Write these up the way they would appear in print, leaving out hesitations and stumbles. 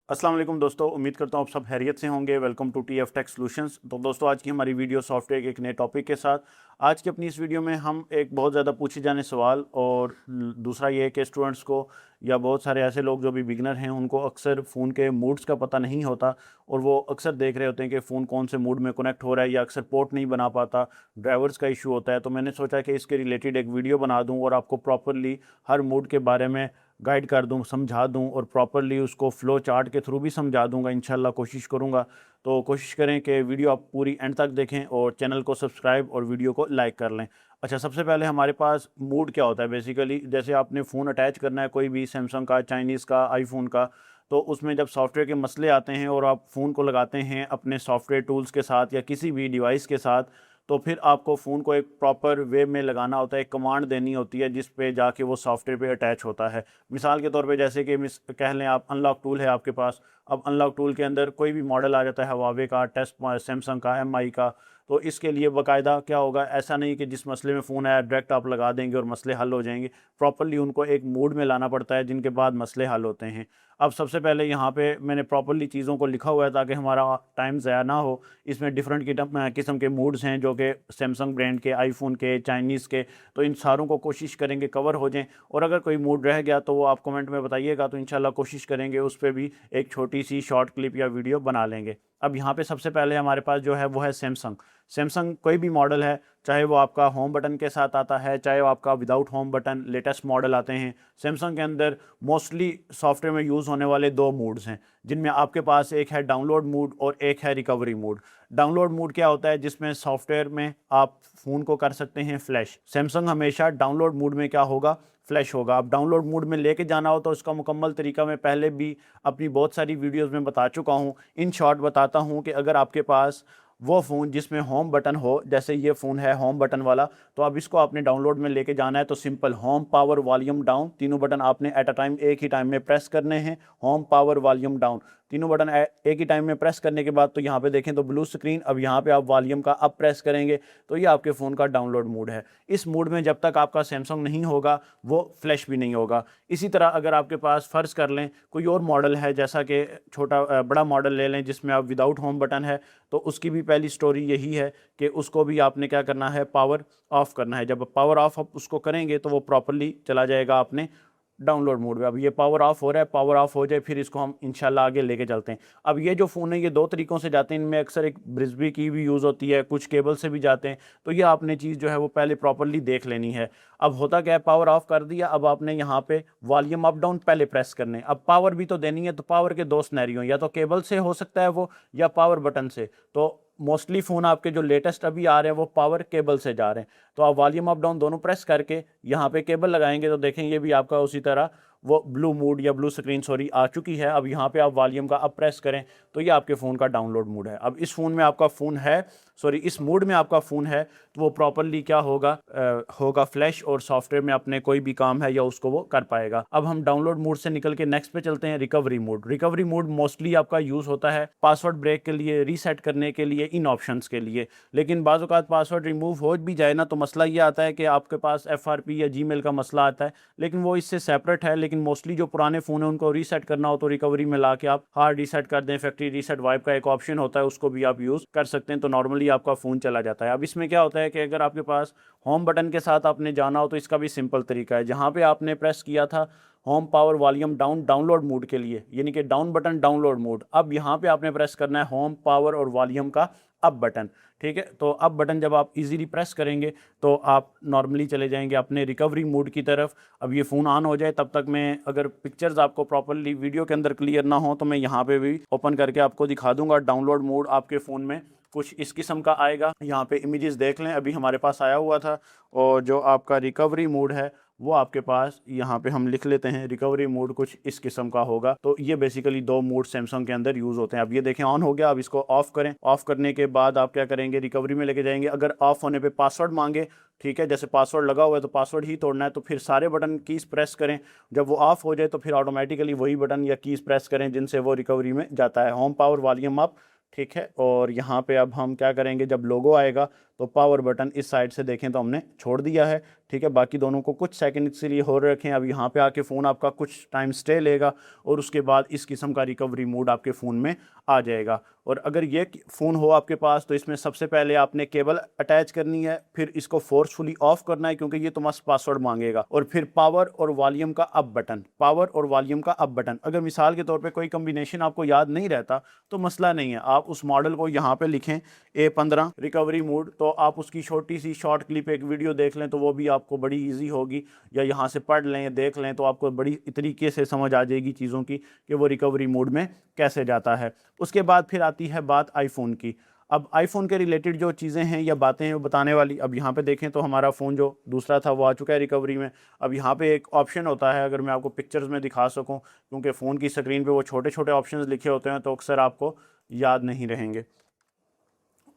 अस्सलाम वालेकुम दोस्तों, उम्मीद करता हूँ आप सब खैरियत से होंगे। Welcome to T F tech solutions. तो दोस्तों, आज की हमारी वीडियो सॉफ्टवेयर के एक नए टॉपिक के साथ। आज की अपनी इस वीडियो में हम एक बहुत ज़्यादा पूछे जाने सवाल और दूसरा ये है कि स्टूडेंट्स को या बहुत सारे ऐसे लोग जो भी बिगनर हैं उनको अक्सर फ़ोन के मूड्स का पता नहीं होता और वो अक्सर देख रहे होते हैं कि फ़ोन कौन से मूड में कनेक्ट हो रहा है या अक्सर पोर्ट नहीं बना पाता, ड्राइवर्स का इशू होता है। तो मैंने सोचा कि इसके रिलेटेड एक वीडियो बना दूँ और आपको प्रॉपरली हर मूड के बारे में गाइड कर दूँ, समझा दूँ और प्रॉपरली उसको फ़्लो चार्ट के थ्रू भी समझा दूँगा। इंशाल्लाह कोशिश करूँगा। तो कोशिश करें कि वीडियो आप पूरी एंड तक देखें और चैनल को सब्सक्राइब और वीडियो को लाइक कर लें। अच्छा, सबसे पहले हमारे पास मूड क्या होता है बेसिकली, जैसे आपने फ़ोन अटैच करना है कोई भी सैमसंग का, चाइनीज़ का, आईफ़ोन का, तो उसमें जब सॉफ्टवेयर के मसले आते हैं और आप फ़ोन को लगाते हैं अपने सॉफ्टवेयर टूल्स के साथ या किसी भी डिवाइस के साथ, तो फिर आपको फ़ोन को एक प्रॉपर वे में लगाना होता है, एक कमांड देनी होती है जिस पे जाके वो सॉफ्टवेयर पे अटैच होता है। मिसाल के तौर पे जैसे कि कह लें आप अनलॉक टूल है आपके पास। अब अनलॉक टूल के अंदर कोई भी मॉडल आ जाता है, हवावे का, सैमसंग का, एमआई का। तो इसके लिए बाकायदा क्या होगा, ऐसा नहीं कि जिस मसले में फ़ोन आया डायरेक्ट आप लगा देंगे और मसले हल हो जाएंगे। प्रॉपरली उनको एक मूड में लाना पड़ता है जिनके बाद मसले हल होते हैं। अब सबसे पहले यहाँ पे मैंने प्रॉपरली चीज़ों को लिखा हुआ है ताकि हमारा टाइम ज़ाया ना हो। इसमें डिफरेंट किस्म के मूड्स हैं जो कि सैमसंग ब्रांड के, आईफोन के, चाइनीज़ के। तो इन सारों को कोशिश करेंगे कवर हो जाएं और अगर कोई मूड रह गया तो वो आप कमेंट में बताइएगा, तो इंशाल्लाह कोशिश करेंगे उस पर भी एक छोटी सी शॉर्ट क्लिप या वीडियो बना लेंगे। अब यहाँ पे सबसे पहले हमारे पास जो है वो है सैमसंग। सैमसंग कोई भी मॉडल है, चाहे वो आपका होम बटन के साथ आता है, चाहे वो आपका without home button, latest model आते हैं। सैमसंग के अंदर मोस्टली सॉफ्टवेयर में यूज़ होने वाले दो मूड्स हैं, जिनमें आपके पास एक है डाउनलोड मूड और एक है रिकवरी मूड। डाउनलोड मूड क्या होता है, जिसमें सॉफ्टवेयर में आप फ़ोन को कर सकते हैं फ्लैश। सैमसंग हमेशा डाउनलोड मूड में क्या होगा, फ्लैश होगा। अब डाउनलोड मूड में लेके जाना हो तो इसका मुकम्मल तरीका मैं पहले भी अपनी बहुत सारी वीडियोस में बता चुका हूँ। इन शॉर्ट बताता हूँ कि अगर आपके पास वो फ़ोन जिसमें होम बटन हो, जैसे ये फ़ोन है होम बटन वाला, तो अब इसको आपने डाउनलोड में लेके जाना है तो simple home, power, volume down, तीनों बटन आपने एट अ टाइम एक ही टाइम में प्रेस करने हैं। होम, पावर, वॉल्यूम डाउन, तीनों बटन एक ही टाइम में प्रेस करने के बाद तो यहाँ पे देखें तो ब्लू स्क्रीन। अब यहाँ पे आप वॉल्यूम का अप प्रेस करेंगे तो ये आपके फ़ोन का डाउनलोड मूड है। इस मूड में जब तक आपका सैमसंग नहीं होगा वो फ्लैश भी नहीं होगा। इसी तरह अगर आपके पास फ़र्ज़ कर लें कोई और मॉडल है, जैसा कि बड़ा मॉडल ले लें जिसमें आप विदाउट होम बटन है, तो उसकी भी पहली स्टोरी यही है कि उसको भी आपने क्या करना है, पावर ऑफ़ करना है। जब पावर ऑफ़ आप उसको करेंगे तो वो प्रॉपरली चला जाएगा अपने डाउनलोड मोड में। अब ये पावर ऑफ हो रहा है, पावर ऑफ हो जाए फिर इसको हम इंशाल्लाह आगे लेके चलते हैं। अब ये जो फ़ोन है ये दो तरीक़ों से जाते हैं, इनमें अक्सर एक ब्रिस्बी की भी यूज़ होती है, कुछ केबल से भी जाते हैं। तो ये आपने चीज़ जो है वो पहले प्रॉपरली देख लेनी है। अब होता क्या है, पावर ऑफ कर दिया, अब आपने यहाँ पे वॉल्यूम अप डाउन पहले प्रेस करने। अब पावर भी तो देनी है, तो पावर के दो सिनेरियो, या तो केबल से हो सकता है वो, या पावर बटन से। तो मोस्टली फ़ोन आपके जो लेटेस्ट अभी आ रहे हैं वो पावर केबल से जा रहे हैं। तो आप वॉल्यूम अप डाउन दोनों प्रेस करके यहाँ पे केबल लगाएंगे तो देखें ये भी आपका उसी तरह वो ब्लू मूड या ब्लू स्क्रीन सॉरी आ चुकी है। अब यहाँ पे आप वॉल्यूम का अप प्रेस करें तो ये आपके फ़ोन का डाउनलोड मूड है। अब इस फ़ोन में आपका फ़ोन है, सॉरी इस मूड में आपका फ़ोन है, तो वो प्रॉपरली क्या होगा, होगा फ्लैश और सॉफ्टवेयर में अपने कोई भी काम है या उसको वो कर पाएगा। अब हम डाउनलोड मूड से निकल के नेक्स्ट पे चलते हैं, recovery mood. Recovery mood mostly आपका यूज़ होता है पासवर्ड ब्रेक के लिए, रीसेट करने के लिए, इन ऑप्शंस के लिए। लेकिन बाज़ औक़ात पासवर्ड रिमूव हो भी जाए ना तो मसला ये आता है कि आपके पास एफआरपी या जीमेल का मसला आता है, लेकिन वो इससे सेपरेट है। लेकिन मोस्टली जो पुराने फ़ोन है उनको रीसेट करना हो तो रिकवरी में ला के आप हार्ड रीसेट कर दें। फैक्ट्री रीसेट वाइप का एक ऑप्शन होता है, उसको भी आप यूज़ कर सकते हैं, तो नॉर्मली आपका फ़ोन चला जाता है। अब इसमें क्या होता है कि अगर आपके पास होम बटन के साथ आपने जाना हो तो इसका भी सिंपल तरीका है। जहाँ पे आपने प्रेस किया था home, power, volume down download mode के लिए, यानी कि डाउन बटन डाउनलोड मोड, अब यहाँ पे आपने प्रेस करना है होम, पावर और वॉल्यूम का अप बटन। ठीक है, तो अप बटन जब आप इजीली प्रेस करेंगे तो आप नॉर्मली चले जाएंगे अपने रिकवरी मोड की तरफ। अब ये फ़ोन ऑन हो जाए तब तक मैं, अगर पिक्चर्स आपको प्रॉपरली वीडियो के अंदर क्लियर ना हो तो मैं यहाँ पे भी ओपन करके आपको दिखा दूंगा। डाउनलोड मोड आपके फ़ोन में कुछ इस किस्म का आएगा। यहाँ पे इमेजेस देख लें, अभी हमारे पास आया हुआ था। और जो आपका रिकवरी मोड है वो आपके पास यहाँ पे हम लिख लेते हैं, रिकवरी मोड कुछ इस किस्म का होगा। तो ये बेसिकली दो मोड सैमसंग के अंदर यूज़ होते हैं। अब ये देखें ऑन हो गया। अब इसको ऑफ करें। ऑफ करने के बाद आप क्या करेंगे, रिकवरी में लेके जाएंगे। अगर ऑफ होने पे पासवर्ड मांगे, ठीक है, जैसे पासवर्ड लगा हुआ है तो पासवर्ड ही तोड़ना है, तो फिर सारे बटन कीज़ प्रेस करें। जब वो ऑफ हो जाए तो फिर ऑटोमेटिकली वही बटन या कीज़ प्रेस करें जिनसे वो रिकवरी में जाता है, होम, पावर, वॉल्यूम अप। ठीक है, और यहाँ पे अब हम क्या करेंगे, जब लोगो आएगा तो पावर बटन इस साइड से देखें तो हमने छोड़ दिया है, ठीक है। बाकी दोनों को कुछ सेकंड के लिए हो रखें। अब यहाँ पे आके फ़ोन आपका कुछ टाइम स्टे लेगा और उसके बाद इस किस्म का रिकवरी मोड आपके फ़ोन में आ जाएगा। और अगर ये फ़ोन हो आपके पास तो इसमें सबसे पहले आपने केबल अटैच करनी है, फिर इसको फोर्सफुली ऑफ करना है क्योंकि ये तुम्हारा पासवर्ड मांगेगा, और फिर पावर और वॉल्यूम का अप बटन, पावर और वॉल्यूम का अप बटन। अगर मिसाल के तौर पे कोई कम्बिनेशन आपको याद नहीं रहता तो मसला नहीं है, आप उस मॉडल को यहाँ पे लिखें A15 रिकवरी मोड, तो आप उसकी छोटी सी शॉर्ट क्लिप एक वीडियो देख लें तो वो भी आपको बड़ी ईजी होगी, या यहाँ से पढ़ लें देख लें तो आपको बड़ी तरीके से समझ आ जाएगी चीज़ों की कि वो रिकवरी मोड में कैसे जाता है। उसके बाद फिर आती है बात आईफोन की। अब आईफोन के रिलेटेड जो चीज़ें हैं या बातें हैं वो बताने वाली। अब यहाँ पे देखें तो हमारा फ़ोन जो दूसरा था वो आ चुका है रिकवरी में। अब यहाँ पे एक ऑप्शन होता है, अगर मैं आपको पिक्चर्स में दिखा सकूँ, क्योंकि फ़ोन की स्क्रीन पे वो छोटे छोटे ऑप्शंस लिखे होते हैं तो अक्सर आपको याद नहीं रहेंगे।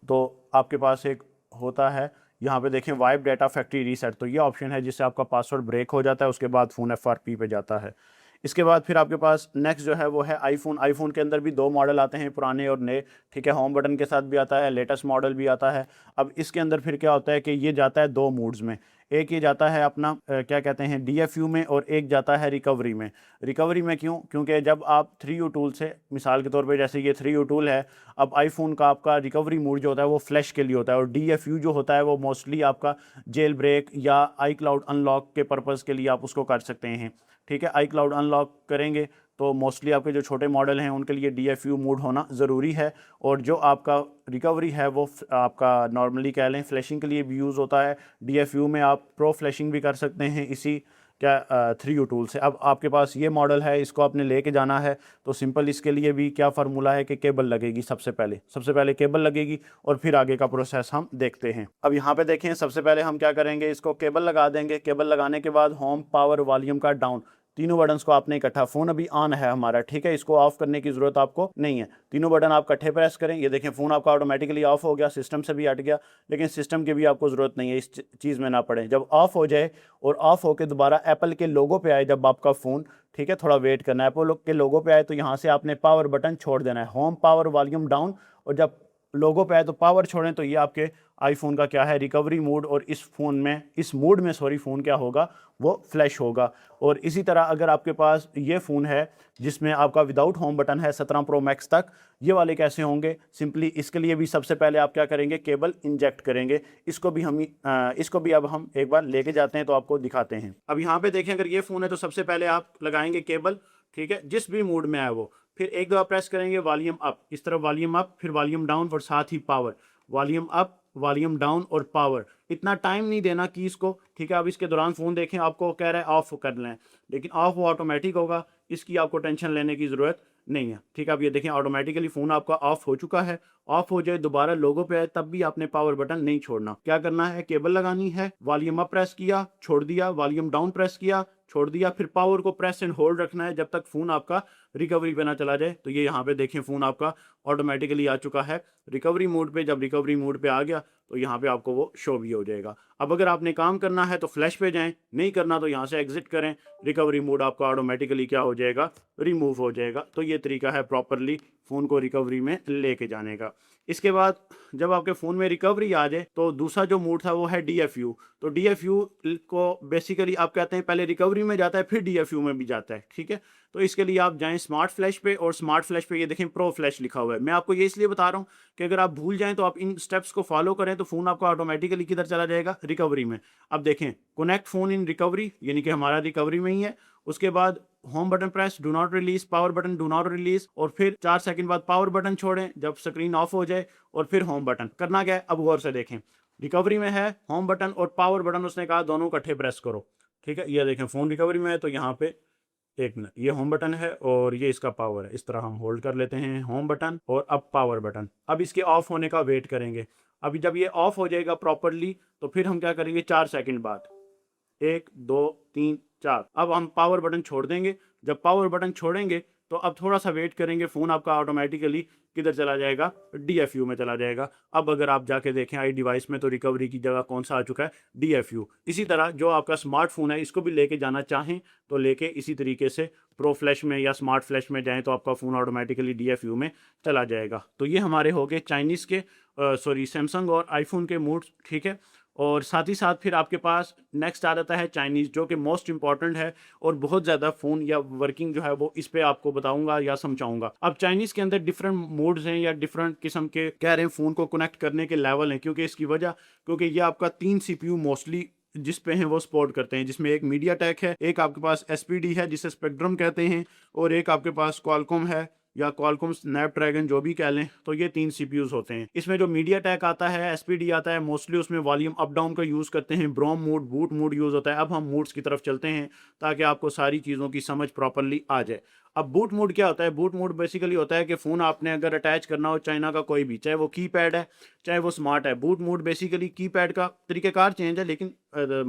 तो आपके पास एक होता है, यहाँ पे देखें वाइप डाटा फैक्ट्री रीसेट, तो ये ऑप्शन है जिससे आपका पासवर्ड ब्रेक हो जाता है, उसके बाद फ़ोन FRP पे जाता है। इसके बाद फिर आपके पास नेक्स्ट जो है वो है आईफोन। आईफोन के अंदर भी दो मॉडल आते हैं, पुराने और नए, ठीक है। होम बटन के साथ भी आता है, लेटेस्ट मॉडल भी आता है। अब इसके अंदर फिर क्या होता है कि ये जाता है दो मूड्स में, एक ये जाता है अपना क्या कहते हैं DFU में, और एक जाता है रिकवरी में। रिकवरी में क्यों? क्योंकि जब आप 3U टूल से, मिसाल के तौर पे जैसे ये 3U टूल है, अब आईफोन का आपका रिकवरी मोड जो होता है वो फ्लैश के लिए होता है, और DFU जो होता है वो मोस्टली आपका जेल ब्रेक या iCloud अनलॉक के पर्पज़ के लिए आप उसको कर सकते हैं, ठीक है। iCloud अनलॉक करेंगे तो मोस्टली आपके जो छोटे मॉडल हैं उनके लिए DFU मोड होना ज़रूरी है, और जो आपका रिकवरी है वो आपका नॉर्मली कह लें फ्लैशिंग के लिए भी यूज़ होता है। DFU में आप प्रो फ्लैशिंग भी कर सकते हैं इसी क्या 3U टूल से। अब आपके पास ये मॉडल है, इसको आपने लेके जाना है तो सिंपल इसके लिए भी क्या फार्मूला है कि केबल लगेगी, सबसे पहले केबल लगेगी और फिर आगे का प्रोसेस हम देखते हैं। अब यहाँ पे देखें, सबसे पहले हम क्या करेंगे, इसको केबल लगा देंगे। केबल लगाने के बाद होम, पावर, वॉल्यूम का डाउन, तीनों बटन्स को आपने इकट्ठा, फ़ोन अभी ऑन है हमारा, ठीक है, इसको ऑफ करने की ज़रूरत आपको नहीं है। तीनों बटन आप इकट्ठे प्रेस करें, ये देखें फ़ोन आपका ऑटोमेटिकली ऑफ हो गया, सिस्टम से भी हट गया, लेकिन सिस्टम की भी आपको ज़रूरत नहीं है, इस चीज़ में ना पड़े। जब ऑफ हो जाए और ऑफ होकर दोबारा एप्पल के लोगो पे आए जब आपका फ़ोन, ठीक है, थोड़ा वेट करना है, एप्पल के लोगो पे आए तो यहाँ से आपने पावर बटन छोड़ देना है, होम, पावर, वॉल्यूम डाउन, और जब लोगो पे आए तो पावर छोड़ें, तो ये आपके आईफोन का क्या है, रिकवरी मोड, और इस फ़ोन में, इस मोड में सॉरी, फ़ोन क्या होगा, वो फ्लैश होगा। और इसी तरह अगर आपके पास ये फ़ोन है जिसमें आपका विदाउट होम बटन है 17 प्रो मैक्स तक, ये वाले कैसे होंगे? सिंपली इसके लिए भी सबसे पहले आप क्या करेंगे, केबल इंजेक्ट करेंगे। इसको भी अब हम एक बार लेके जाते हैं तो आपको दिखाते हैं। अब यहाँ पे देखें, अगर ये फ़ोन है तो सबसे पहले आप लगाएंगे केबल, ठीक है, जिस भी मोड में आए वो, फिर एक दो प्रेस करेंगे वॉल्यूम अप, इस तरफ वॉल्यूम अप, फिर वॉल्यूम डाउन, और साथ ही power, volume up, volume down और पावर। इतना टाइम नहीं देना कि इसको, ठीक है। अब इसके दौरान फ़ोन देखें, आपको कह रहा है ऑफ कर लें, लेकिन ऑफ वो ऑटोमेटिक होगा, इसकी आपको टेंशन लेने की ज़रूरत नहीं है, ठीक है। अब ये देखें ऑटोमेटिकली फ़ोन आपका ऑफ हो चुका है। ऑफ हो जाए, दोबारा लोगो पे आए, तब भी आपने पावर बटन नहीं छोड़ना। क्या करना है, केबल लगानी है, वॉल्यूम अप प्रेस किया, छोड़ दिया, वॉल्यूम डाउन प्रेस किया, छोड़ दिया, फिर पावर को प्रेस एंड होल्ड रखना है जब तक फ़ोन आपका रिकवरी पे ना चला जाए। तो ये यहाँ पे देखें फ़ोन आपका ऑटोमेटिकली आ चुका है रिकवरी मोड पे। जब रिकवरी मोड पे आ गया तो यहाँ पे आपको वो शो भी हो जाएगा। अब अगर आपने काम करना है तो फ्लैश पे जाएं, नहीं करना तो यहाँ से एग्जिट करें, रिकवरी मोड आपका ऑटोमेटिकली क्या हो जाएगा, रिमूव हो जाएगा। तो ये तरीका है प्रॉपरली फ़ोन को रिकवरी में लेके जाने का। इसके बाद जब आपके फ़ोन में रिकवरी आ जाए तो दूसरा जो मोड था वो है DFU। तो DFU को बेसिकली आप कहते हैं पहले रिकवरी में जाता है फिर DFU में भी जाता है, ठीक है। तो इसके लिए आप जाएं स्मार्ट फ्लैश पे, और स्मार्ट फ्लैश पे ये देखें प्रो फ्लैश लिखा हुआ है। मैं आपको ये इसलिए बता रहा हूँ कि अगर आप भूल जाएं तो आप इन स्टेप्स को फॉलो करें तो फ़ोन आपका ऑटोमेटिकली किधर चला जाएगा, रिकवरी में। अब देखें कनेक्ट फ़ोन इन रिकवरी, यानी कि हमारा रिकवरी में ही है। उसके बाद home button press, do not release, power button do not release, और फिर 4 सेकंड बाद पावर बटन छोड़ें जब स्क्रीन ऑफ हो जाए, और फिर होम बटन। करना क्या है, अब गौर से देखें, रिकवरी में है, होम बटन और पावर बटन उसने कहा दोनों इकट्ठे प्रेस करो, ठीक है। ये देखें फ़ोन रिकवरी में है तो यहाँ पे एक मिनट, ये होम बटन है और ये इसका पावर है, इस तरह हम होल्ड कर लेते हैं होम बटन और अब पावर बटन। अब इसके ऑफ होने का वेट करेंगे। अभी जब ये ऑफ हो जाएगा प्रॉपरली तो फिर हम क्या करेंगे, 4 सेकंड बाद, 1 2 3 4, अब हम पावर बटन छोड़ देंगे। जब पावर बटन छोड़ेंगे तो अब थोड़ा सा वेट करेंगे, फ़ोन आपका ऑटोमेटिकली किधर चला जाएगा, DFU में चला जाएगा। अब अगर आप जाके देखें आई डिवाइस में तो रिकवरी की जगह कौन सा आ चुका है, DFU। इसी तरह जो आपका स्मार्टफोन है इसको भी लेके जाना चाहें तो लेके इसी तरीके से प्रो फ्लैश में या स्मार्ट फ्लैश में जाएं तो आपका फ़ोन ऑटोमेटिकली DFU में चला जाएगा। तो ये हमारे हो गए चाइनीज़ के सैमसंग और आईफोन के मोड्स, ठीक है। और साथ ही साथ फिर आपके पास नेक्स्ट आ जाता है चाइनीज़, जो कि मोस्ट इंपॉर्टेंट है और बहुत ज़्यादा फ़ोन या वर्किंग जो है वो इस पे आपको बताऊंगा या समझाऊंगा। अब चाइनीज़ के अंदर डिफरेंट मोड्स हैं या डिफरेंट किस्म के कह रहे हैं फ़ोन को कनेक्ट करने के लेवल हैं, क्योंकि इसकी वजह क्योंकि ये आपका 3 CPU मोस्टली जिस पे हैं वो सपोर्ट करते हैं, जिसमें एक मीडिया टेक है, एक आपके पास SPD है जिसे स्पेक्ट्रम कहते हैं, और एक आपके पास क्वालकॉम है या क्वालकॉम स्नैपड्रैगन जो भी कह लें। तो ये 3 CPUs होते हैं। इसमें जो मीडिया टेक आता है, SPD आता है, मोस्टली उसमें वॉल्यूम अप डाउन का यूज़ करते हैं, ब्रोम मोड, बूट मोड यूज़ होता है। अब हम मोड्स की तरफ चलते हैं ताकि आपको सारी चीज़ों की समझ प्रॉपरली आ जाए। अब बूट मोड क्या होता है? बूट मोड बेसिकली होता है कि फ़ोन आपने अगर अटैच करना हो चाइना का कोई भी, चाहे वो कीपैड है चाहे वो स्मार्ट है, बूट मोड बेसिकली कीपैड का तरीक़ेकार चेंज है लेकिन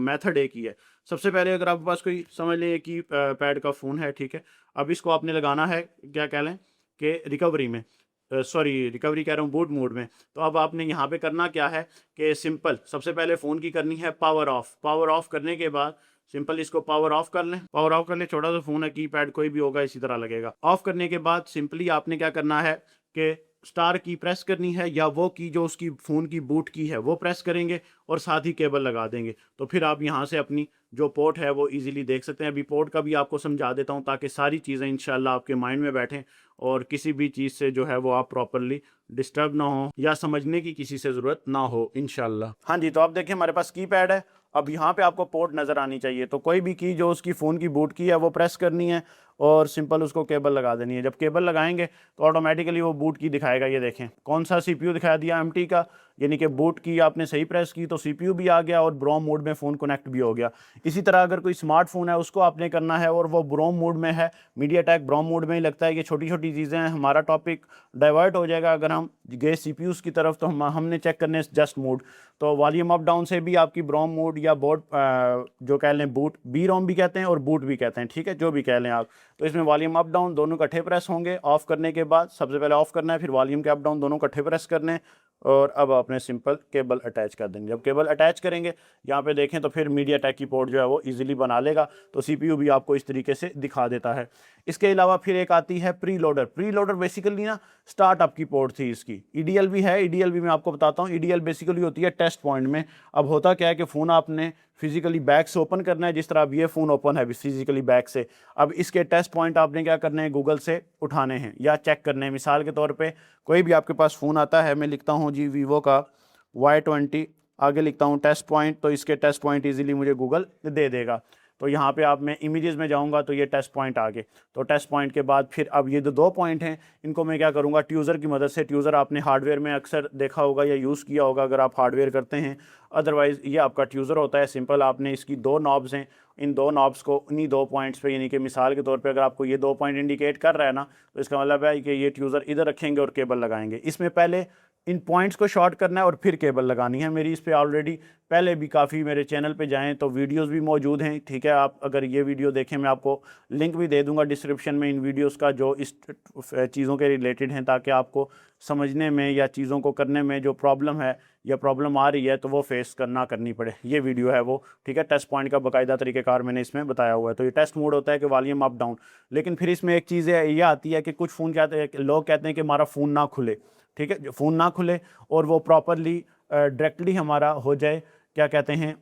मेथड एक ही है। सबसे पहले अगर आपके पास कोई समझ लें की पैड का फ़ोन है, ठीक है, अब इसको आपने लगाना है क्या कह लें कि रिकवरी में, रिकवरी कह रहा हूँ, बूट मोड में। तो अब आपने यहाँ पे करना क्या है कि सिंपल सबसे पहले फ़ोन की करनी है पावर ऑफ। पावर ऑफ करने के बाद सिंपल इसको पावर ऑफ कर लें। पावर ऑफ कर लें, छोटा सा फ़ोन है, कीपैड कोई भी होगा इसी तरह लगेगा। ऑफ करने के बाद सिंपली आपने क्या करना है कि स्टार की प्रेस करनी है या वो की जो उसकी फ़ोन की बूट की है वो प्रेस करेंगे और साथ ही केबल लगा देंगे। तो फिर आप यहाँ से अपनी जो पोर्ट है वो इजीली देख सकते हैं। अभी पोर्ट का भी आपको समझा देता हूँ ताकि सारी चीज़ें इंशाल्लाह आपके माइंड में बैठें और किसी भी चीज़ से जो है वो आप प्रॉपरली डिस्टर्ब ना हो या समझने की किसी से ज़रूरत ना हो इंशाल्लाह। हाँ जी, तो आप देखिए हमारे पास कीपैड है। अब यहाँ पे आपको पोर्ट नज़र आनी चाहिए, तो कोई भी की जो उसकी फ़ोन की बूट की है वो प्रेस करनी है और सिंपल उसको केबल लगा देनी है। जब केबल लगाएंगे तो ऑटोमेटिकली वो बूट की दिखाएगा। ये देखें कौन सा CPU दिखा दिया, MT का, यानी कि बूट की आपने सही प्रेस की तो CPU भी आ गया और ब्रोम मोड में फ़ोन कनेक्ट भी हो गया। इसी तरह अगर कोई स्मार्टफोन है उसको आपने करना है और वो ब्रोम मोड में है, मीडिया टेक ब्रोम मोड में ही लगता है। ये छोटी छोटी चीज़ें हैं, हमारा टॉपिक डाइवर्ट हो जाएगा अगर हम गए CPUs की तरफ। तो हमने चेक करने जस्ट मोड, तो वॉल्यूम अप डाउन से भी आपकी ब्रोम मोड या बोर्ड जो कह लें बूट, बी रोम भी कहते हैं और बूट भी कहते हैं, ठीक है, जो भी कह लें आप। तो इसमें वॉल्यूम अप डाउन दोनों इकट्ठे प्रेस होंगे। ऑफ करने के बाद सबसे पहले ऑफ करना है, फिर वॉल्यूम के अप डाउन दोनों इकट्ठे प्रेस करने और अब आपने सिंपल केबल अटैच कर देंगे। जब केबल अटैच करेंगे यहाँ पे देखें तो फिर मीडिया टेक की पोर्ट जो है वो इजीली बना लेगा। तो CPU भी आपको इस तरीके से दिखा देता है। इसके अलावा फिर एक आती है pre loader. Pre loader basically ना स्टार्टअप की पोर्ट थी इसकी। EDL भी है, EDL भी मैं आपको बताता हूँ। EDL बेसिकली होती है टेस्ट पॉइंट में। अब होता क्या है कि फ़ोन आपने फिजिकली बैक से ओपन करना है, जिस तरह अब ये फ़ोन ओपन है फिजिकली बैक से। अब इसके टेस्ट पॉइंट आपने क्या करने हैं, गूगल से उठाने हैं या चेक करने हैं। मिसाल के तौर पे कोई भी आपके पास फ़ोन आता है, मैं लिखता हूँ जी वीवो का Y20, आगे लिखता हूँ टेस्ट पॉइंट, तो इसके टेस्ट पॉइंट इजीली मुझे गूगल दे देगा। तो यहाँ पे आप मैं इमेजेस में जाऊँगा तो ये टेस्ट पॉइंट आ गए। तो टेस्ट पॉइंट के बाद फिर अब ये जो 2 पॉइंट हैं इनको मैं क्या करूँगा, ट्यूज़र की मदद से। ट्यूज़र आपने हार्डवेयर में अक्सर देखा होगा या यूज़ किया होगा अगर आप हार्डवेयर करते हैं, अदरवाइज़ ये आपका ट्यूज़र होता है। सिंपल आपने इसकी 2 नॉब्स हैं, इन 2 नॉब्स को इन्हीं 2 पॉइंट्स पे, यानी कि मिसाल के तौर पे अगर आपको ये 2 पॉइंट इंडिकेट कर रहा है ना, तो इसका मतलब है कि ये ट्यूज़र इधर रखेंगे और केबल लगाएंगे। इसमें पहले इन पॉइंट्स को शॉर्ट करना है और फिर केबल लगानी है। मेरी इस पे ऑलरेडी पहले भी काफ़ी, मेरे चैनल पे जाएं तो वीडियोस भी मौजूद हैं, ठीक है। आप अगर ये वीडियो देखें, मैं आपको लिंक भी दे दूंगा डिस्क्रिप्शन में इन वीडियोस का जो इस चीज़ों के रिलेटेड हैं, ताकि आपको समझने में या चीज़ों को करने में जो प्रॉब्लम है या प्रॉब्लम आ रही है तो वो फेस करनी पड़े। ये वीडियो है वो, ठीक है। टेस्ट पॉइंट का बाकायदा तरीक़ेकार मैंने इसमें बताया हुआ है। तो ये टेस्ट मोड होता है कि वॉल्यूम अप डाउन। लेकिन फिर इसमें एक चीज़ ये आती है कि कुछ फ़ोन कहते हैं, लोग कहते हैं कि हमारा फ़ोन ना खुले, ठीक है, फ़ोन ना खुले और वो प्रॉपरली डायरेक्टली हमारा हो जाए, क्या कहते हैं,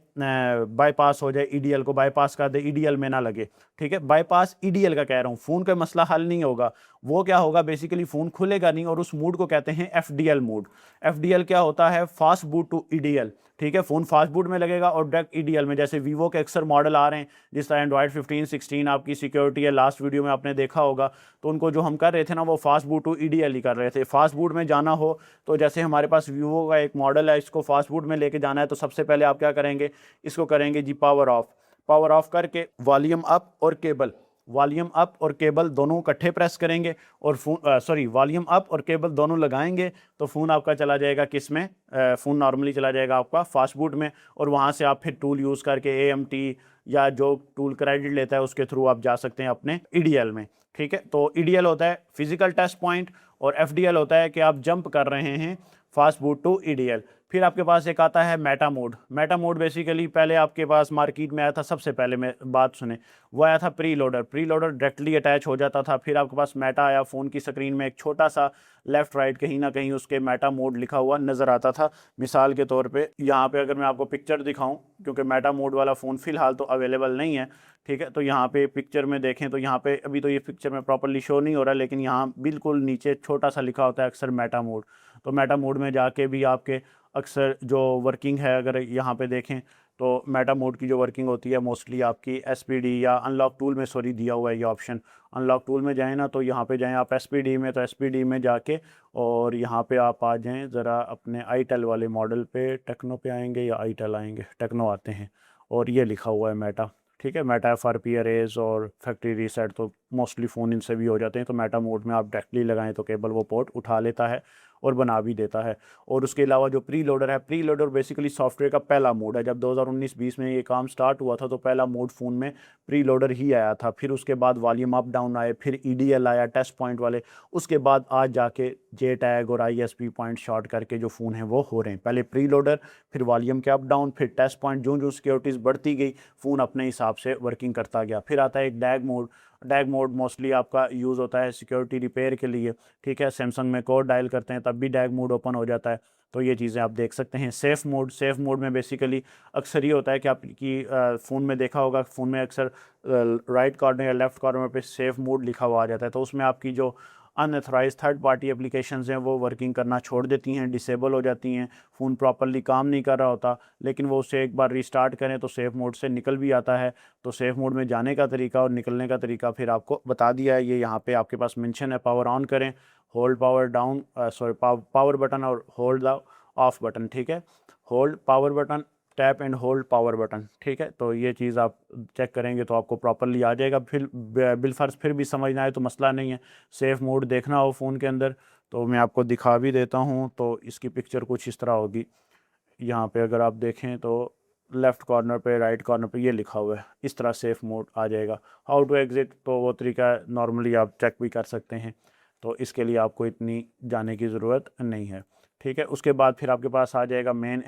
बाईपास हो जाए, EDL को बाईपास कर दे, EDL में ना लगे, ठीक है। बाईपास EDL का कह रहा हूँ, फ़ोन का मसला हल नहीं होगा। वो क्या होगा, बेसिकली फ़ोन खुलेगा नहीं और उस मूड को कहते हैं FDL मूड। FDL क्या होता है, फास्ट बूट टू EDL, ठीक है। फ़ोन फास्ट बूट में लगेगा और डायरेक्ट EDL में। जैसे वीवो के अक्सर मॉडल आ रहे हैं, जिस तरह एंड्रॉयड 15, 16 आपकी सिक्योरिटी है, लास्ट वीडियो में आपने देखा होगा। तो उनको जो हम कर रहे थे ना, वो फास्ट बूट टू EDL ही कर रहे थे। फास्ट बूट में जाना हो तो जैसे हमारे पास वीवो का एक मॉडल है, इसको फास्ट बूट में लेके जाना है तो सबसे पहले आप क्या करेंगे, इसको करेंगे जी पावर ऑफ। पावर ऑफ करके वॉल्यूम अप और केबल, वॉल्यूम अप और केबल दोनों इकट्ठे प्रेस करेंगे और वॉल्यूम अप और केबल दोनों लगाएंगे तो फ़ोन आपका चला जाएगा किस में, फ़ोन नॉर्मली चला जाएगा आपका फास्ट बूट में। और वहाँ से आप फिर टूल यूज़ करके AMT या जो टूल क्रेडिट लेता है उसके थ्रू आप जा सकते हैं अपने EDL में। ठीक है, तो EDL होता है फिजिकल टेस्ट पॉइंट और FDL होता है कि आप जंप कर रहे हैं फास्ट बूट टू EDL। फिर आपके पास एक आता है Meta mode. Meta mode basically पहले आपके पास मार्केट में आया था, सबसे पहले मैं बात सुने वो आया था pre loader. Pre loader directly attach हो जाता था। फिर आपके पास मेटा आया, फ़ोन की स्क्रीन में एक छोटा सा लेफ्ट राइट कहीं ना कहीं उसके मेटा मोड लिखा हुआ नज़र आता था। मिसाल के तौर पे यहाँ पे अगर मैं आपको पिक्चर दिखाऊं, क्योंकि मेटा मोड वाला फ़ोन फ़िलहाल तो अवेलेबल नहीं है, ठीक है, तो यहाँ पे पिक्चर में देखें तो यहाँ पे अभी तो ये पिक्चर में प्रॉपरली शो नहीं हो रहा, लेकिन यहाँ बिल्कुल नीचे छोटा सा लिखा होता है अक्सर मेटा मोड। तो मेटा मोड में जाके भी आपके अक्सर जो वर्किंग है, अगर यहाँ पे देखें तो मेटा मोड की जो वर्किंग होती है मोस्टली आपकी SPD या अनलॉक टूल में, सॉरी दिया हुआ है ये ऑप्शन। अनलॉक टूल में जाएँ ना, तो यहाँ पे जाएँ आप SPD में, तो SPD में जाके और यहाँ पे आप आ जाएँ ज़रा अपने itel वाले मॉडल पे, टेक्नो पे आएंगे या itel आएंगे, टेक्नो आते हैं और ये लिखा हुआ है मेटा। ठीक है, मेटा FRP अरेज और फैक्ट्री रीसेट तो मोस्टली फ़ोन इनसे भी हो जाते हैं। तो मेटा मोड में आप डायरेक्टली लगाएं तो केबल वो पोर्ट उठा लेता है और बना भी देता है। और उसके अलावा जो प्री लोडर है, प्री लोडर बेसिकली सॉफ्टवेयर का पहला मोड है। जब 2019-20 में ये काम स्टार्ट हुआ था तो पहला मोड फ़ोन में प्री लोडर ही आया था। फिर उसके बाद वॉल्यूम अप डाउन आए, फिर EDL आया टेस्ट पॉइंट वाले, उसके बाद आज जाके जे टैग और ISP पॉइंट शॉर्ट करके जो फ़ोन है वो हो रहे हैं। पहले प्री लोडर, फिर वॉल्यूम के अप डाउन, फिर टेस्ट पॉइंट, जो जो सिक्योरिटीज़ बढ़ती गई फ़ोन अपने हिसाब से वर्किंग करता गया। फिर आता है एक डैग मोड। डैग मोड मोस्टली आपका यूज़ होता है सिक्योरिटी रिपेयर के लिए। ठीक है, सैमसंग में कोड डायल करते हैं तब भी डैग मोड ओपन हो जाता है। तो ये चीज़ें आप देख सकते हैं। सेफ़ मोड, सेफ़ मोड में बेसिकली अक्सर ये होता है कि आपकी फ़ोन में देखा होगा, फ़ोन में अक्सर राइट कॉर्नर या लेफ़्ट कॉर्नर पे सेफ़ मोड लिखा हुआ आ जाता है। तो उसमें आपकी जो अनऑथराइज्ड थर्ड पार्टी एप्लीकेशंस हैं वो वर्किंग करना छोड़ देती हैं, डिसेबल हो जाती हैं। फ़ोन प्रॉपरली काम नहीं कर रहा होता, लेकिन वो उसे एक बार रीस्टार्ट करें तो सेफ़ मोड से निकल भी आता है। तो सेफ़ मोड में जाने का तरीका और निकलने का तरीका फिर आपको बता दिया है। ये यहाँ पे आपके पास मेंशन है, पावर ऑन करें, hold power down, sorry power button और होल्ड द ऑफ बटन। ठीक है, hold power button, tap and hold power button. ठीक है, तो ये चीज़ आप चेक करेंगे तो आपको प्रॉपरली आ जाएगा। फिर बिलफर्ज फिर भी समझना है तो मसला नहीं है। सेफ़ मोड देखना हो फ़ोन के अंदर तो मैं आपको दिखा भी देता हूँ। तो इसकी पिक्चर कुछ इस तरह होगी। यहाँ पे अगर आप देखें तो लेफ़्ट कॉर्नर पे, राइट कॉर्नर पे ये लिखा हुआ है, इस तरह सेफ़ मोड आ जाएगा। हाउ टू एग्ज़िट तो वो तरीका नॉर्मली आप चेक भी कर सकते हैं, तो इसके लिए आपको इतनी जाने की ज़रूरत नहीं है। ठीक है, उसके बाद फिर आपके पास आ जाएगा मेन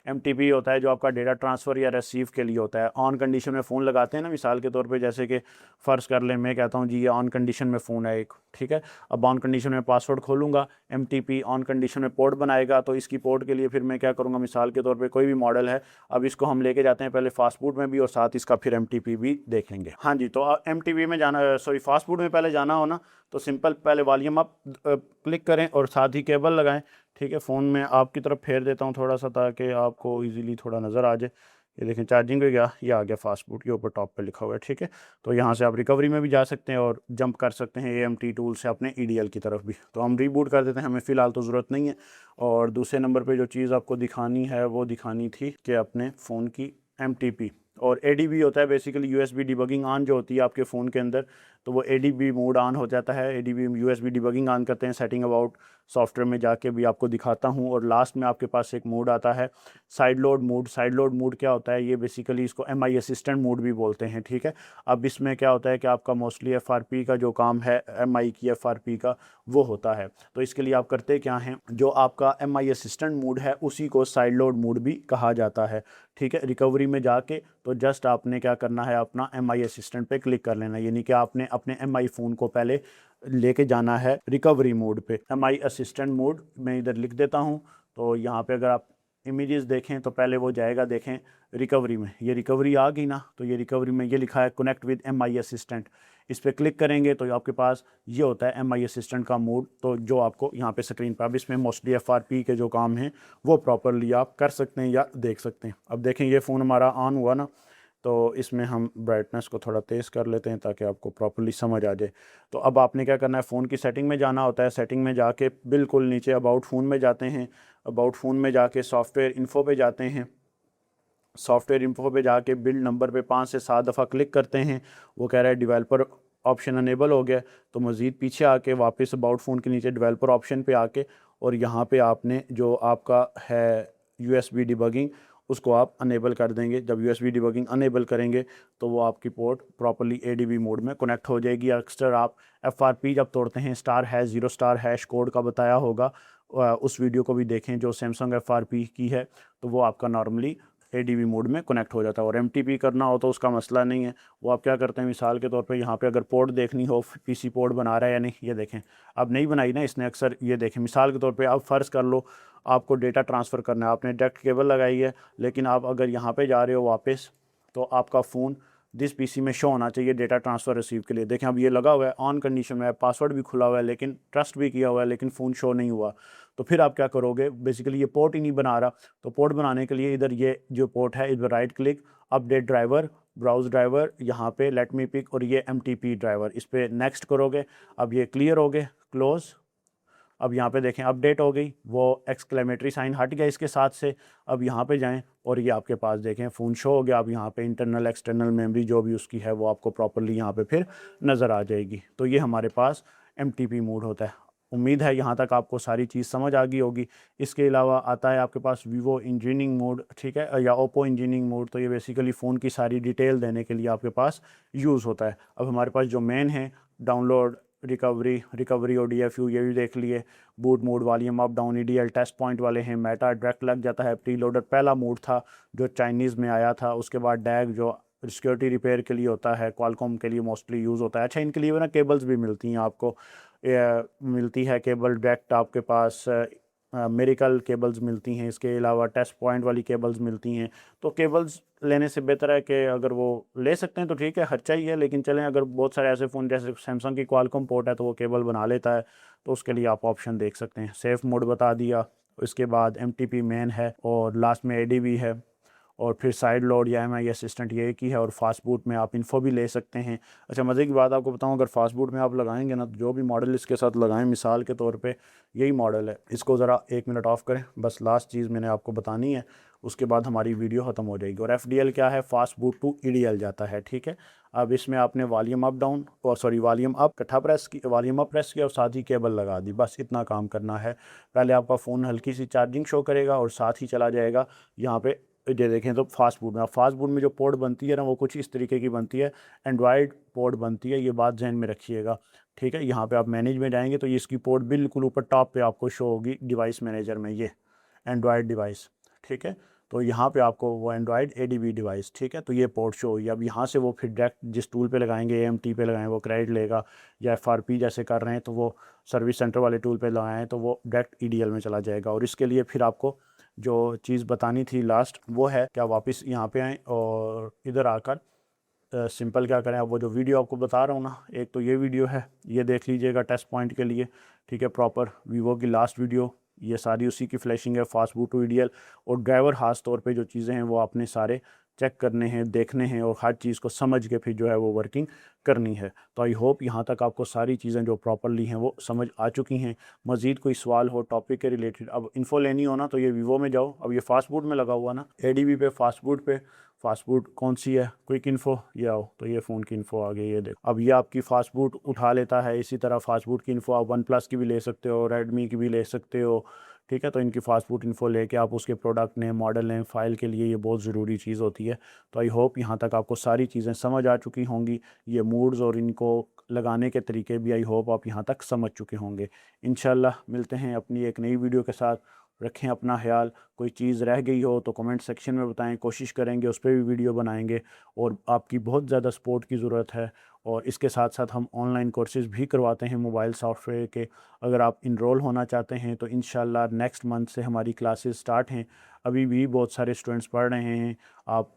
MTP होता है जो आपका डेटा ट्रांसफ़र या रिसीव के लिए होता है। ऑन कंडीशन में फ़ोन लगाते हैं ना, मिसाल के तौर पे जैसे कि फ़र्ज़ कर लें मैं कहता हूँ जी ये ऑन कंडीशन में फ़ोन है एक, ठीक है, अब ऑन कंडीशन में पासवर्ड खोलूँगा, MTP ऑन कंडीशन में पोर्ट बनाएगा। तो इसकी पोर्ट के लिए फिर मैं क्या करूँगा, मिसाल के तौर पे कोई भी मॉडल है, अब इसको हम लेके जाते हैं पहले फास्ट फूड में भी और साथ इसका फिर MTP भी देखेंगे। हाँ जी, तो MTP में जाना, सॉरी फास्ट फूड में पहले जाना हो ना, तो सिंपल पहले वॉल्यूम अप क्लिक करें और साथ ही केबल लगाएं। ठीक है, फ़ोन में आपकी तरफ फेर देता हूँ थोड़ा सा ताकि आपको इजीली थोड़ा नज़र आ जाए। ये देखें चार्जिंग हो गया, ये आ गया फास्ट फूड के ऊपर टॉप पे लिखा हुआ है। ठीक है, तो यहाँ से आप रिकवरी में भी जा सकते हैं और जंप कर सकते हैं AMT टूल से अपने EDL की तरफ भी। तो हम रीबूट कर देते हैं, हमें फ़िलहाल तो ज़रूरत नहीं है। और दूसरे नंबर पे जो चीज़ आपको दिखानी है वो दिखानी थी कि अपने फ़ोन की MTP और ADB होता है बेसिकली USB डिबगिंग ऑन जो होती है आपके फ़ोन के अंदर, तो वो ADB मोड ऑन हो जाता है। ADB USB डिबगिंग ऑन करते हैं, सेटिंग अबाउट सॉफ्टवेयर में जाके भी आपको दिखाता हूँ। और लास्ट में आपके पास एक मोड आता है side load mode. Side load mode क्या होता है, ये बेसिकली इसको MI असिस्टेंट मोड भी बोलते हैं। ठीक है, अब इसमें क्या होता है कि आपका मोस्टली FRP का जो काम है, MI की FRP का, वो होता है। तो इसके लिए आप करते क्या हैं, जो आपका MI असिस्टेंट मोड है उसी को साइड लोड मोड भी कहा जाता है। ठीक है, रिकवरी में जाके तो जस्ट आपने क्या करना है, अपना MI असिस्टेंट पे क्लिक कर लेना, यानी कि आपने अपने MI फ़ोन को पहले लेके जाना है रिकवरी मोड पे। MI असिस्टेंट मोड मैं इधर लिख देता हूँ। तो यहाँ पे अगर आप इमेजेस देखें तो पहले वो जाएगा, देखें रिकवरी में, ये रिकवरी आ गई ना, तो ये रिकवरी में ये लिखा है कनेक्ट विद MI असिस्टेंट। इस पर क्लिक करेंगे तो आपके पास ये होता है MI असिस्टेंट का मोड, तो जो आपको यहाँ पे स्क्रीन पर, अब इसमें मोस्टली FRP के जो काम हैं वो प्रॉपरली आप कर सकते हैं या देख सकते हैं। अब देखें ये फ़ोन हमारा ऑन हुआ ना, तो इसमें हम ब्राइटनेस को थोड़ा तेज़ कर लेते हैं ताकि आपको प्रॉपर्ली समझ आ जाए। तो अब आपने क्या करना है, फ़ोन की सेटिंग में जाना होता है। सेटिंग में जाके बिल्कुल नीचे अबाउट फ़ोन में जाते हैं। अबाउट फ़ोन में जाके सॉफ्टवेयर इन्फो पे जाते हैं। सॉफ्टवेयर इन्फो पे जाके बिल्ड नंबर पे 5 से 7 दफ़ा क्लिक करते हैं। वो कह रहा है डेवलपर ऑप्शन अनेबल हो गया, तो मज़ीद पीछे आके वापस अबाउट फ़ोन के नीचे डेवलपर ऑप्शन पे आके और यहाँ पे आपने जो आपका है USB डिबगिंग उसको आप अनेबल कर देंगे। जब USB डिबगिंग अनेबल करेंगे तो वो आपकी पोर्ट प्रॉपर्ली ADB मोड में कनेक्ट हो जाएगी। अक्सर आप FRP जब तोड़ते हैं *#0* कोड का बताया होगा, उस वीडियो को भी देखें जो सैमसंग FRP की है, तो वो आपका नॉर्मली ADB मोड में कनेक्ट हो जाता है। और MTP करना हो तो उसका मसला नहीं है, वो आप क्या करते हैं, मिसाल के तौर पे यहाँ पे अगर पोर्ट देखनी हो, PC पोर्ट बना रहा है या नहीं, ये देखें अब नहीं बनाई ना इसने अक्सर, ये देखें मिसाल के तौर पे आप फ़र्ज़ कर लो आपको डेटा ट्रांसफ़र करना है, आपने डायरेक्ट केबल लगाई है, लेकिन आप अगर यहाँ पे जा रहे हो वापस, तो आपका फ़ोन दिस PC में शो होना चाहिए डेटा ट्रांसफ़र रिसीव के लिए। देखें अब ये लगा हुआ है ऑन कंडीशन में, पासवर्ड भी खुला हुआ है, लेकिन ट्रस्ट भी किया हुआ है, लेकिन फ़ोन शो नहीं हुआ। तो फिर आप क्या करोगे, बेसिकली ये पोर्ट ही नहीं बना रहा, तो पोर्ट बनाने के लिए इधर ये जो पोर्ट है, इधर right click, update driver, browse driver, यहाँ पे लेट मी पिक, और ये MTP ड्राइवर, इस पर नेक्स्ट करोगे। अब ये क्लियर हो गए, क्लोज़। अब यहाँ पे देखें अपडेट हो गई, वो एक्सक्लेमेटरी साइन हट गया इसके साथ से। अब यहाँ पे जाएं और ये आपके पास देखें फ़ोन शो हो गया। अब यहाँ पे इंटरनल एक्सटर्नल मेमोरी जो भी उसकी है वो आपको प्रॉपर्ली यहाँ पे फिर नज़र आ जाएगी। तो ये हमारे पास MTP मोड होता है। उम्मीद है यहाँ तक आपको सारी चीज़ समझ आ गई होगी। इसके अलावा आता है आपके पास वीवो इंजीनियरिंग मोड, ठीक है, या ओप्पो इंजीनियरिंग मोड। तो ये बेसिकली फ़ोन की सारी डिटेल देने के लिए आपके पास यूज़ होता है। अब हमारे पास जो मेन है, डाउनलोड, रिकवरी ODFU, ये भी देख लिए, boot mode, volume up down, EDL, test point वाले हैं, मेटा डायरेक्ट लग जाता है, प्री लोडर पहला मोड था जो चाइनीज़ में आया था। उसके बाद डैग जो सिक्योरिटी रिपेयर के लिए होता है, क्वालकॉम के लिए मोस्टली यूज़ होता है। अच्छा, इनके लिए ना केबल्स भी मिलती हैं आपको, मिलती है केबल डायरेक्ट आपके पास, मेरिकल केबल्स मिलती हैं, इसके अलावा टेस्ट पॉइंट वाली केबल्स मिलती हैं। तो केबल्स लेने से बेहतर है कि अगर वो ले सकते हैं तो ठीक है, खर्चा ही है, लेकिन चलें अगर बहुत सारे ऐसे फ़ोन जैसे सैमसंग की क्वालकॉम पोर्ट है तो वो केबल बना लेता है, तो उसके लिए आप ऑप्शन देख सकते हैं। सेफ़ मोड बता दिया, इसके बाद MTP मेन है, और लास्ट में ADB है, और फिर साइड लोड या MI असिस्टेंट ये की है, और फास्ट बूट में आप इन्फो भी ले सकते हैं। अच्छा, मज़े की बात आपको बताऊं, अगर फास्ट बूट में आप लगाएंगे ना, तो जो भी मॉडल इसके साथ लगाएं, मिसाल के तौर पे यही मॉडल है, इसको ज़रा 1 मिनट ऑफ करें, बस लास्ट चीज़ मैंने आपको बतानी है, उसके बाद हमारी वीडियो ख़त्म हो जाएगी। और FDL क्या है, फास्ट बूट टू EDL जाता है, ठीक है। अब इसमें आपने वॉल्यूम अप डाउन, और सॉरी वॉल्यूम अप इकट्ठा प्रेस की, वॉल्यूम अप प्रेस किया और साथ ही केबल लगा दी, बस इतना काम करना है। पहले आपका फ़ोन हल्की सी चार्जिंग शो करेगा और साथ ही चला जाएगा यहाँ पे, ये देखें तो फास्ट फूड में। अब फास्ट फूड में जो पोर्ट बनती है ना, वो कुछ इस तरीके की बनती है, एंड्रॉयड पोर्ट बनती है, ये बात जहन में रखिएगा, ठीक है। यहाँ पे आप मैनेज में जाएंगे तो ये इसकी पोर्ट बिल्कुल ऊपर टॉप पे आपको शो होगी डिवाइस मैनेजर में, ये एंड्रॉयड डिवाइस, ठीक है। तो यहाँ पे आपको वो एंड्रॉयड ADB डिवाइस, ठीक है, तो ये पोर्ट शो हुई। अब यहाँ से वो फिर डायरेक्ट जिस टूल पे लगाएंगे, AMT पे लगाएं, वो क्रेडिट लेगा, या FRP जैसे कर रहे हैं तो वो सर्विस सेंटर वाले टूल पे लगाएं तो वो डायरेक्ट EDL में चला जाएगा। और इसके लिए फिर आपको जो चीज़ बतानी थी लास्ट, वो है क्या, वापस यहाँ पे आएँ और इधर आकर सिंपल क्या करें, अब वो जो वीडियो आपको बता रहा हूँ ना, एक तो ये वीडियो है, ये देख लीजिएगा टेस्ट पॉइंट के लिए, ठीक है, प्रॉपर वीवो की लास्ट वीडियो, ये सारी उसी की फ्लैशिंग है, फास्ट बूट टू EDL। और ड्राइवर खास तौर पे जो चीज़ें हैं वो आपने सारे चेक करने हैं, देखने हैं, और हर चीज़ को समझ के फिर जो है वो वर्किंग करनी है। तो आई होप यहाँ तक आपको सारी चीज़ें जो प्रॉपरली हैं वो समझ आ चुकी हैं। मज़ीद कोई सवाल हो टॉपिक के रिलेटेड, अब इन्फो लेनी हो ना, तो ये वीवो में जाओ, अब ये फास्ट बूट में लगा हुआ ना, ADB पे, फास्ट बूट पे, फास्ट बूट कौन सी है, क्विक इन्फो, ये आओ तो ये फ़ोन की इन्फो आ गई, ये देखो। अब ये आपकी फास्ट बूट उठा लेता है। इसी तरह फास्ट बूट की इन्फो आप OnePlus की भी ले सकते हो, रेडमी की भी ले सकते हो, ठीक है। तो इनकी फास्ट बूट इन्फो लेके आप उसके product name, model name, file के लिए ये बहुत ज़रूरी चीज़ होती है। तो आई होप यहाँ तक आपको सारी चीज़ें समझ आ चुकी होंगी। ये मूड्स और इनको लगाने के तरीके भी आई होप आप यहाँ तक समझ चुके होंगे। इंशाल्लाह मिलते हैं अपनी एक नई वीडियो के साथ। रखें अपना ख्याल। कोई चीज़ रह गई हो तो कमेंट सेक्शन में बताएं, कोशिश करेंगे उस पर भी वीडियो बनाएंगे। और आपकी बहुत ज़्यादा सपोर्ट की ज़रूरत है। और इसके साथ साथ हम ऑनलाइन कोर्सेज़ भी करवाते हैं मोबाइल सॉफ्टवेयर के। अगर आप इनरोल होना चाहते हैं तो इंशाल्लाह नेक्स्ट मंथ से हमारी क्लासेस स्टार्ट हैं। अभी भी बहुत सारे स्टूडेंट्स पढ़ रहे हैं। आप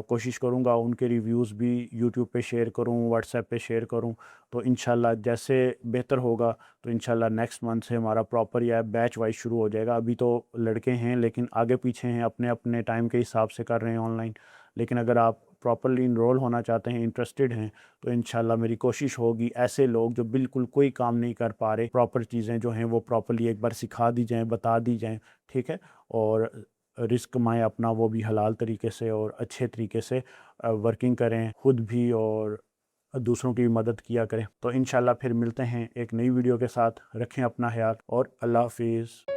कोशिश करूँगा उनके रिव्यूज़ भी यूट्यूब पे शेयर करूँ, व्हाट्सएप पे शेयर करूँ। तो इंशाल्लाह जैसे बेहतर होगा तो इंशाल्लाह नेक्स्ट मंथ से हमारा प्रॉपर यह बैच वाइज शुरू हो जाएगा। अभी तो लड़के हैं लेकिन आगे पीछे हैं, अपने अपने टाइम के हिसाब से कर रहे हैं ऑनलाइन। लेकिन अगर आप प्रॉपरली इनरोल होना चाहते हैं, इंटरेस्टेड हैं, तो इंशाल्लाह मेरी कोशिश होगी ऐसे लोग जो बिल्कुल कोई काम नहीं कर पा रहे, प्रॉपर चीज़ें जो हैं वो प्रॉपरली एक बार सिखा दी जाएँ, बता दी जाएँ, ठीक है। और रिस्क कमाएँ अपना, वो भी हलाल तरीके से और अच्छे तरीके से वर्किंग करें खुद भी और दूसरों की भी मदद किया करें। तो इंशाल्लाह फिर मिलते हैं एक नई वीडियो के साथ। रखें अपना ख्याल और अल्लाह हाफिज़।